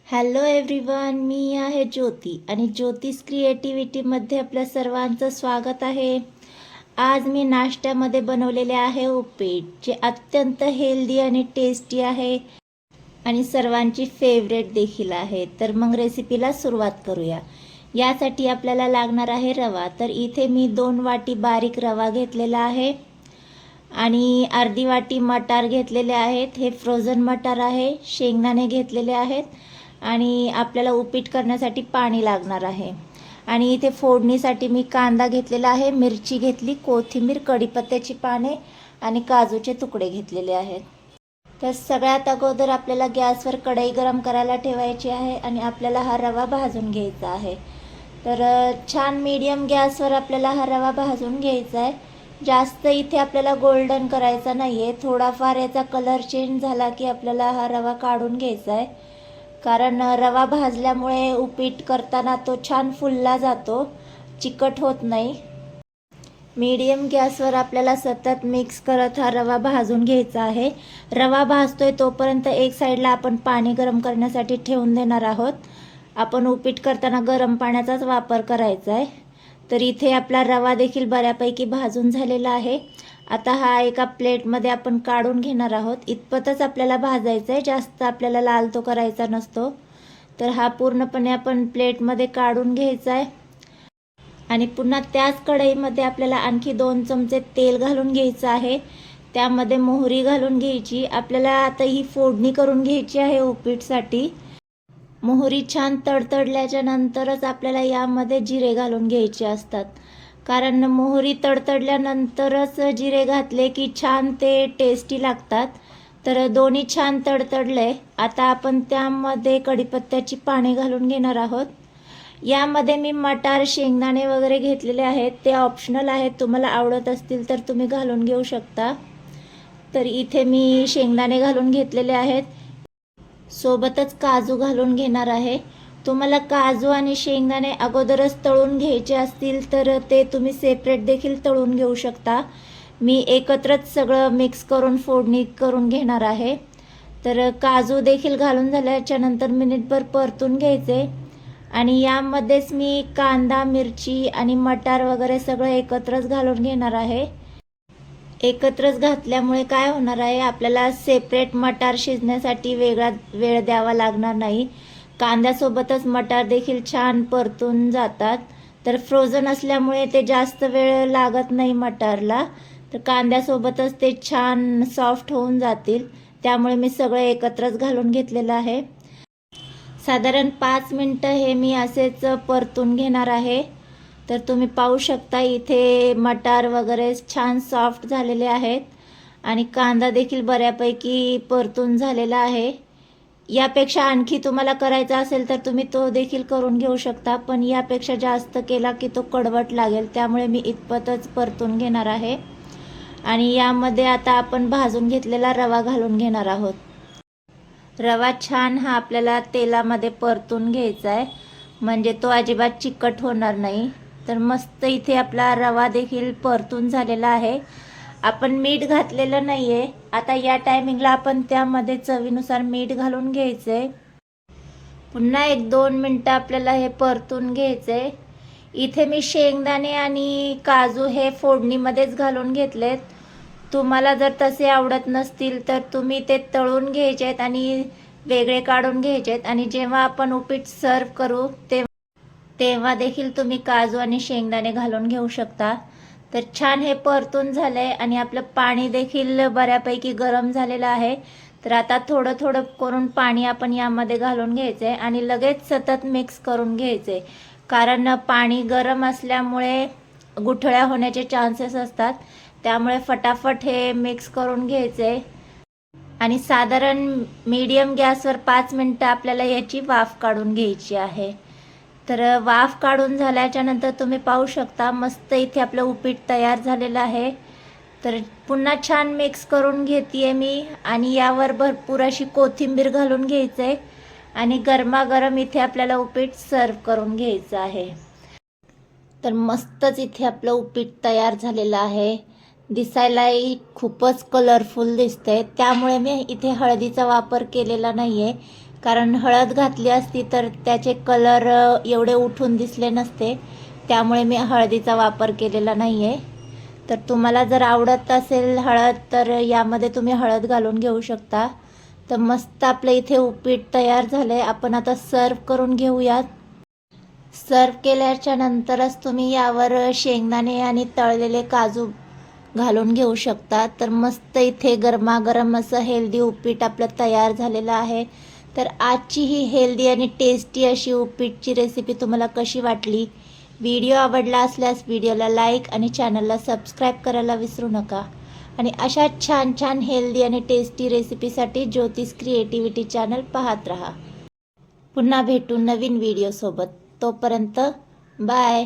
Hello everyone, मी आहे ज्योती आणि ज्योतिष क्रिएटिव्हिटीमध्ये आपल्या सर्वांचं स्वागत आहे. आज मी नाश्त्यामध्ये बनवलेले आहे उपीट, जे अत्यंत हेल्दी आणि टेस्टी आहे आणि सर्वांची फेवरेट देखील आहे. तर मग रेसिपीला सुरुवात करूया. यासाठी आपल्याला लागणार आहे रवा. तर इथे मी 2 वाटी बारीक रवा घेतलेला आहे आणि अर्धी वाटी मटार घेतलेले आहेत. हे फ्रोझन मटार आहे. शेंगदाणे घेतलेले आहेत आणि आपल्याला उपीट करण्यासाठी पाणी लागणार आहे. आणि इथे फोडणीसाठी मी कांदा घेतलेला आहे, मिरची घेतली, कोथिंबीर, कढीपत्त्याची पाने आणि काजूचे तुकडे घेतलेले आहेत. तर सगळ्यात अगोदर आपल्याला गॅसवर कढई गरम करायला ठेवायची आहे आणि आपल्याला हा रवा भाजून घ्यायचा आहे. तर छान मीडियम गॅसवर आपल्याला हा रवा भाजून घ्यायचा आहे. जास्त इथे आपल्याला गोल्डन करायचा नाही आहे. थोडाफार याचा कलर चेंज झाला की आपल्याला हा रवा काढून घ्यायचा आहे, कारण रवा भाजल्यामुळे उपीट करताना तो छान फुलला जातो, चिकट होत नाही. मीडियम गॅसवर आपल्याला सतत मिक्स करत हा रवा भाजून घ्यायचा आहे. रवा भाजतोय तोपर्यंत एक साईडला आपण पाणी गरम करण्यासाठी ठेवून देणार आहोत. आपण उपीट करताना गरम पाण्याचाच वापर करायचा आहे. तर इथे आपला रवा देखील बऱ्यापैकी भाजून झालेला आहे. आता हा एका प्लेटमध्ये आपण काढून घेणार आहोत. इतपतच आपल्याला भाजायचं आहे, जास्त आपल्याला लाल तो करायचा नसतो. तर हा पूर्णपणे आपण प्लेटमध्ये काढून घ्यायचा आहे आणि पुन्हा त्याच कढईमध्ये आपल्याला आणखी 2 चमचे तेल घालून घ्यायचं आहे. त्यामध्ये मोहरी घालून घ्यायची. आपल्याला आता ही फोडणी करून घ्यायची आहे उपीटसाठी. मोहरी छान तडतडल्याच्या नंतरच आपल्याला यामध्ये जिरे घालून घ्यायचे असतात, कारण मोहरी तडतडल्यानंतरच जिरे घातले की छान ते टेस्टी लागतात. तर दोन्ही छान तडतडले. आता आपण त्यामध्ये कढीपत्त्याची पाने घालून घेणार आहोत. यामध्ये मी मटार, शेंगदाणे वगैरे घेतलेले आहेत. ते ऑप्शनल आहेत, तुम्हाला आवडत असतील तर तुम्ही घालून घेऊ शकता. तर इथे मी शेंगदाणे घालून घेतलेले आहेत. सोबतच काजू घालून घेणार आहे. तुम्हाला काजू आणि शेंगदाणे अगोदरच तळून घ्यायचे असतील तर ते तुम्ही सेपरेट देखील तळून घेऊ शकता. मी एकत्रच सगळं मिक्स करून फोडणी करून घेणार आहे. तर काजू देखील घालून झाल्याच्या नंतर मिनिटभर परतून घ्यायचे आणि यामध्येच मी कांदा, मिरची आणि मटार वगैरे सगळं एकत्रच घालून घेणार आहे. एकत्रच घातल्यामुळे काय होणार आहे, आपल्याला सेपरेट मटार शिजण्यासाठी वेगळा वेळ द्यावा लागणार नाही. कांद्यासोबतच मटार देखील छान परतून जातात. तर फ्रोझन असल्यामुळे ते जास्त वेळ लागत नाही मटारला. तर कांद्यासोबतच ते छान सॉफ्ट होऊन जातील. त्यामुळे मी सगळं एकत्रच घालून घेतलेलं आहे. साधारण 5 मिनटं हे मी असेच परतून घेणार आहे. तर तुम्ही पाहू शकता इथे मटार वगैरे छान सॉफ्ट झालेले आहेत आणि कांदा देखील बऱ्यापैकी परतून झालेला आहे. यापेक्षा आणखी तुम्हाला करायचा असेल तर तुम्ही तो देखील करून घेऊ शकता, पण यापेक्षा जास्त केला की तो कडवट लागेल. त्यामुळे मी इतपतच परतून घेणार आहे आणि यामध्ये आता आपण भाजून घेतलेला रवा घालून घेणार आहोत. रवा छान हा आपल्याला तेलामध्ये परतून घ्यायचा आहे, म्हणजे तो अजिबात चिकट होणार नाही. तर मस्त इथे आपला रवा देखील परतून झालेला आहे. आपण मीठ घातलेलं नाही आहे. आता या टायमिंगला आपण त्यामध्ये चवीनुसार मीठ घालून घ्यायचं आहे. पुन्हा 1-2 मिनटं आपल्याला हे परतून घ्यायचं आहे. इथे मी शेंगदाणे आणि काजू हे फोडणीमध्येच घालून घेतलेत. तुम्हाला जर तसे आवडत नसतील तर तुम्ही ते तळून घ्यायचे आहेत आणि वेगळे काढून घ्यायचे आहेत आणि जेव्हा आपण उपीट सर्व करू तेव्हा देखील तुम्ही काजू आणि शेंगदाणे घालून घेऊ शकता. तर छान हे परतून झालंय आणि आपलं पाणी देखील बऱ्यापैकी गरम झालेलं आहे. तर आता थोडं थोडं करून पाणी आपण यामध्ये घालून घ्यायचंय आणि लगेच सतत मिक्स करून घ्यायचे, कारण पाणी गरम असल्यामुळे गुठळ्या होण्याचे चान्सेस असतात. त्यामुळे फटाफट हे मिक्स करून घ्यायचे आणि साधारण मीडियम गॅसवर 5 मिनटं आपल्याला याची वाफ काढून घ्यायची आहे. तर वाफ काढून झाल्याच्या नंतर तुम्ही पाहू शकता मस्त इथे आपलं उपीट तयार झालेलं आहे. तर पुन्हा छान मिक्स करून घेते मी आणि यावर भरपूर अशी कोथिंबीर घालून घ्यायचं आहे आणि गरमागरम इथे आपल्याला उपीट सर्व करून घ्यायचं आहे. तर मस्तच इथे आपलं उपीट तयार झालेलं आहे. दिसायलाही खूपच कलरफुल दिसतंय. त्यामुळे मी इथे हळदीचा वापर केलेला नाही आहे, कारण हळद घातली असती तर त्याचे कलर एवढे उठून दिसले नसते, त्यामुळे मी हळदीचा वापर केलेला नाही आहे. तर तुम्हाला जर आवडत असेल हळद तर यामध्ये तुम्ही हळद घालून घेऊ शकता. तर मस्त आपलं इथे उपीट तयार झालं आहे. आपण आता सर्व करून घेऊयात. सर्व केल्याच्या नंतरच तुम्ही यावर शेंगदाणे आणि तळलेले काजू घालून घेऊ शकता. तर मस्त इथे गरमागरम असं हेल्दी उपीट आपलं तयार झालेलं आहे. तर आजची ही हेल्दी आणि टेस्टी अशी उपीटची रेसिपी तुम्हाला कशी वाटली? व्हिडिओ आवडला असल्यास व्हिडिओला लाईक आणि चॅनलला सबस्क्राईब करायला विसरू नका. आणि अशा छान छान हेल्दी आणि टेस्टी रेसिपीसाठी ज्योतिष क्रिएटिव्हिटी चॅनल पाहत राहा. पुन्हा भेटू नवीन व्हिडिओसोबत. तोपर्यंत बाय.